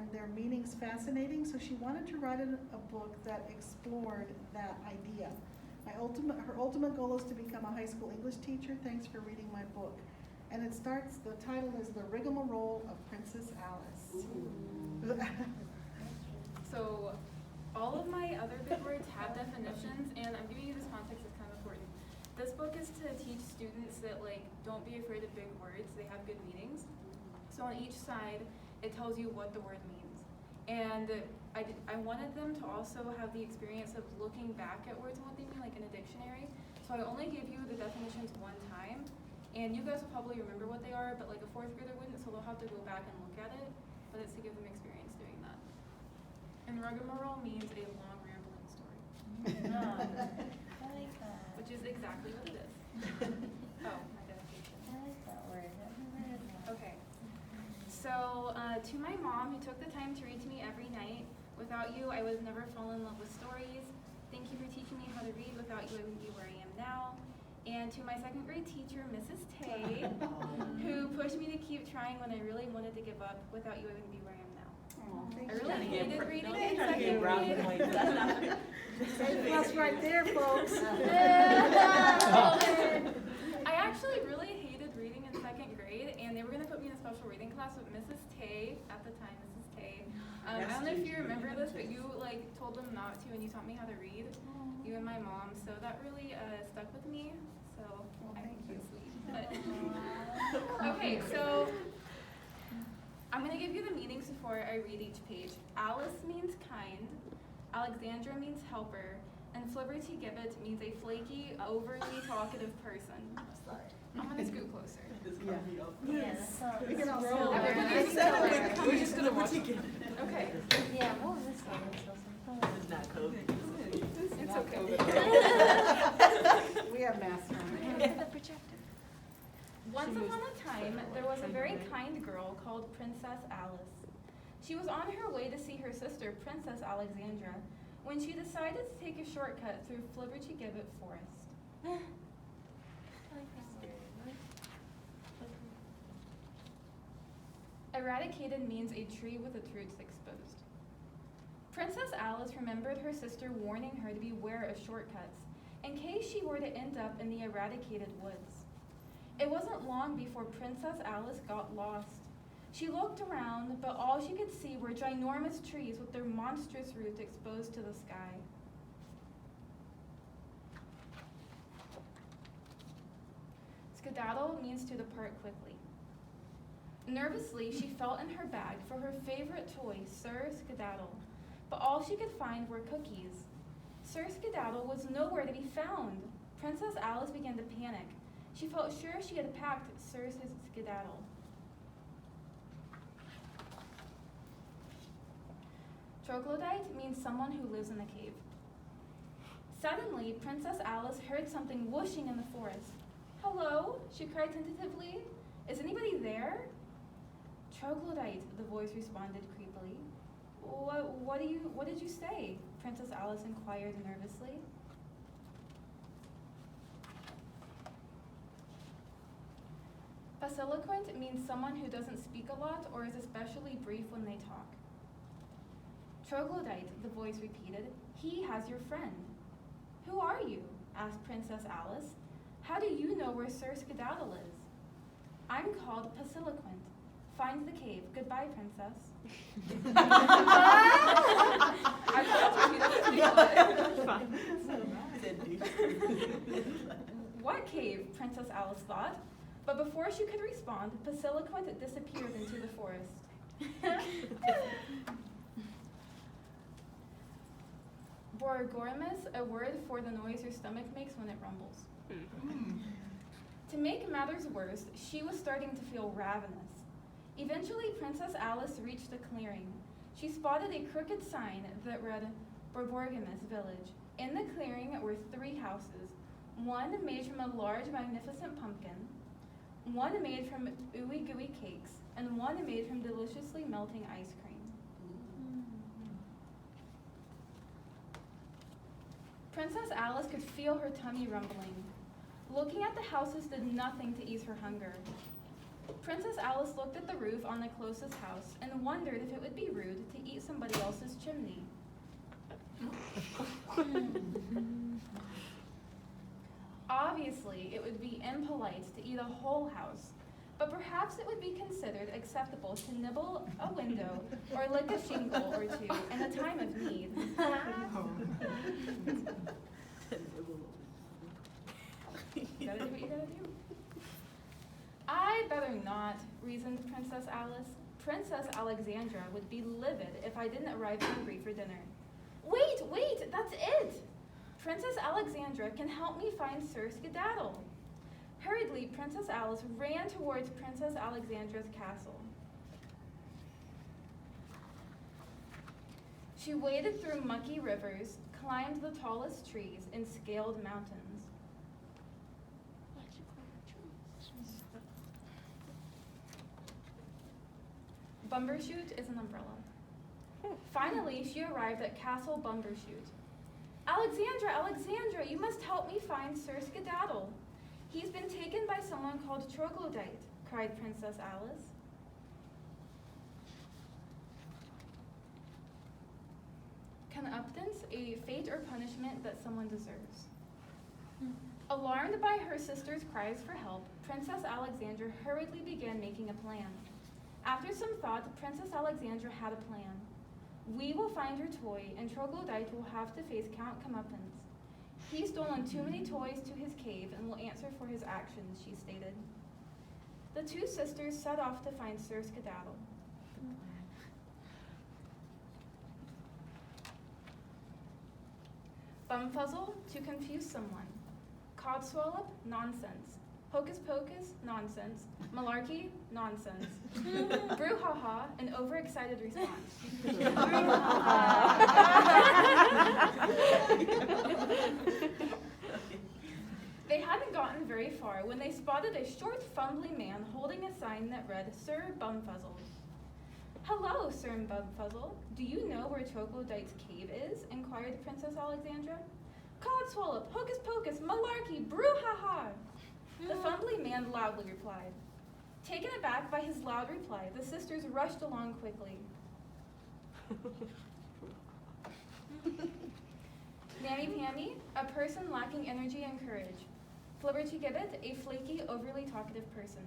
and their meanings fascinating, so she wanted to write a book that explored that idea. Her ultimate goal is to become a high school English teacher. Thanks for reading my book. And the title is The Rigamarole of Princess Alice. So all of my other big words have definitions, and I'm giving you this context that's kind of important. This book is to teach students that, like, don't be afraid of big words. They have good meanings. So on each side, it tells you what the word means. And I wanted them to also have the experience of looking back at words and what they mean, like in a dictionary. So I only give you the definitions one time, and you guys will probably remember what they are, but like a fourth grader wouldn't, so they'll have to go back and look at it, but it's to give them experience doing that. And Rigamarole means a long, rambling story. I like that. Which is exactly what it is. Oh, my dedication. I like that word. I've never heard that. Okay. So, to my mom, who took the time to read to me every night, without you, I would have never fallen in love with stories. Thank you for teaching me how to read. Without you, I wouldn't be where I am now. And to my second grade teacher, Mrs. Tay, who pushed me to keep trying when I really wanted to give up. Without you, I wouldn't be where I am now. I really hated reading in second grade. That's right there, folks. I actually really hated reading in second grade, and they were going to put me in a special reading class with Mrs. Tay, at the time, Mrs. Tay. I don't know if you remember this, but you told them not to, and you taught me how to read, you and my mom, so that really stuck with me, so I think that's sweet. But, okay, so I'm going to give you the meanings before I read each page. Alice means kind, Alexandra means helper, and Flibberty Gibbet means a flaky, overly talkative person. I'm going to scoot closer. Yes. We can all roll. We're just gonna watch it. Okay. Yeah, what was this one? It's not COVID. It's okay. We have masks on. The projector. Once upon a time, there was a very kind girl called Princess Alice. She was on her way to see her sister, Princess Alexandra, when she decided to take a shortcut through Flibberty Gibbet Forest. Eradicated means a tree with its roots exposed. Princess Alice remembered her sister warning her to beware of shortcuts in case she were to end up in the eradicated woods. It wasn't long before Princess Alice got lost. She looked around, but all she could see were ginormous trees with their monstrous roots exposed to the sky. Skedaddle means to depart quickly. Nervously, she felt in her bag for her favorite toy, Sir Skedaddle, but all she could find were cookies. Sir Skedaddle was nowhere to be found. Princess Alice began to panic. She felt sure she had packed Sir Skedaddle. Troglodyte means someone who lives in a cave. Suddenly, Princess Alice heard something whooshing in the forest. "Hello?" she cried tentatively. "Is anybody there?" "Troglodyte," the voice responded creepily. What did you say?" Princess Alice inquired nervously. Basiloquent means someone who doesn't speak a lot or is especially brief when they talk. "Troglodyte," the voice repeated. "He has your friend." "Who are you?" asked Princess Alice. "How do you know where Sir Skedaddle is?" "I'm called Basiloquent. Find the cave. Goodbye, Princess." What cave? Princess Alice thought. But before she could respond, Basiloquent disappeared into the forest. Borogorimus, a word for the noise your stomach makes when it rumbles. To make matters worse, she was starting to feel ravenous. Eventually, Princess Alice reached a clearing. She spotted a crooked sign that read Borborgimus Village. In the clearing were 3 houses, one made from a large, magnificent pumpkin, one made from ooey gooey cakes, and one made from deliciously melting ice cream. Princess Alice could feel her tummy rumbling. Looking at the houses did nothing to ease her hunger. Princess Alice looked at the roof on the closest house and wondered if it would be rude to eat somebody else's chimney. Obviously, it would be impolite to eat a whole house, but perhaps it would be considered acceptable to nibble a window or lick a shingle or two in a time of need. You gotta do what you gotta do. I'd better not, reasoned Princess Alice. Princess Alexandra would be livid if I didn't arrive hungry for dinner. Wait, that's it! Princess Alexandra can help me find Sir Skedaddle. Hurriedly, Princess Alice ran towards Princess Alexandra's castle. She waded through mucky rivers, climbed the tallest trees, and scaled mountains. Bumbershoot is an umbrella. Finally, she arrived at Castle Bumbershoot. Alexandra, you must help me find Sir Skedaddle. He's been taken by someone called Troglodyte, cried Princess Alice. Conuptance, a fate or punishment that someone deserves. Alarmed by her sister's cries for help, Princess Alexandra hurriedly began making a plan. After some thought, Princess Alexandra had a plan. We will find your toy, and Troglodyte will have to face Count Comeuppance. He's stolen too many toys to his cave and will answer for his actions, she stated. The two sisters set off to find Sir Skedaddle. Bumfuzzle, to confuse someone. Codswallop, nonsense. Hocus pocus, nonsense. Malarkey, nonsense. Brouhaha, an overexcited response. They hadn't gotten very far when they spotted a short, fumbly man holding a sign that read, Sir Bumfuzzle. Hello, Sir Bumfuzzle. Do you know where Troglodyte's cave is? Inquired Princess Alexandra. Codswallop, hocus pocus, malarkey, brouhaha. The fumbly man loudly replied. Taken aback by his loud reply, the sisters rushed along quickly. Nammy-pammy, a person lacking energy and courage. Flibbertigibbet, a flaky, overly talkative person.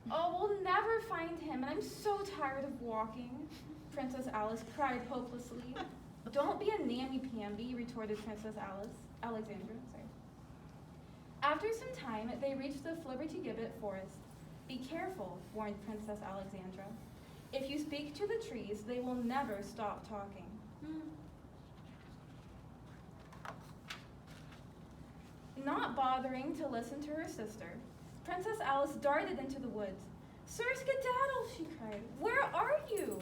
Oh, we'll never find him, and I'm so tired of walking, Princess Alice cried hopelessly. Don't be a nammy-pamby, retorted Princess Alexandra. After some time, they reached the Flibbertigibbet forest. Be careful, warned Princess Alexandra. If you speak to the trees, they will never stop talking. Not bothering to listen to her sister, Princess Alice darted into the woods. Sir Skedaddle, she cried. Where are you?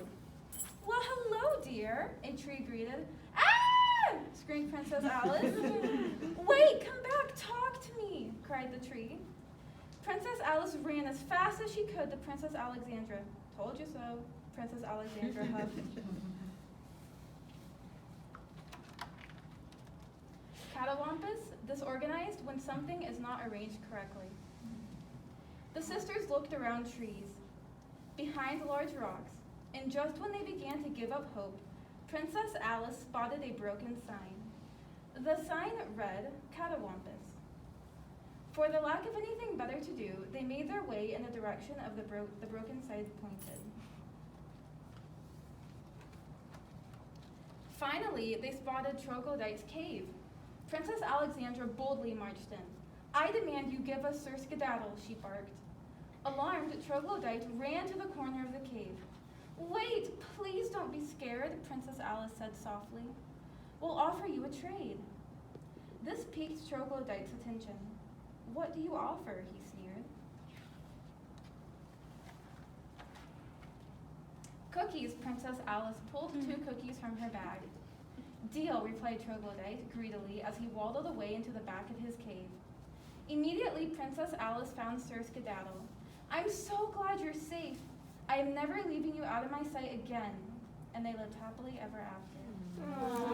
Well, hello, dear, a tree greeted. Ah! Screamed Princess Alice. Wait, come back, talk to me, cried the tree. Princess Alice ran as fast as she could to Princess Alexandra. Told you so, Princess Alexandra huffed. Catawampus, disorganized when something is not arranged correctly. The sisters looked around trees, behind large rocks, and just when they began to give up hope, Princess Alice spotted a broken sign. The sign read, Catawampus. For the lack of anything better to do, they made their way in the direction of the broken sign pointed. Finally, they spotted Troglodyte's cave. Princess Alexandra boldly marched in. I demand you give us Sir Skedaddle, she barked. Alarmed, Troglodyte ran to the corner of the cave. Wait, please don't be scared, Princess Alice said softly. We'll offer you a trade. This piqued Troglodyte's attention. What do you offer? He sneered. Cookies, Princess Alice pulled 2 cookies from her bag. Deal, replied Troglodyte greedily as he waddled away into the back of his cave. Immediately, Princess Alice found Sir Skedaddle. I'm so glad you're safe. I am never leaving you out of my sight again. And they lived happily ever after. Aww.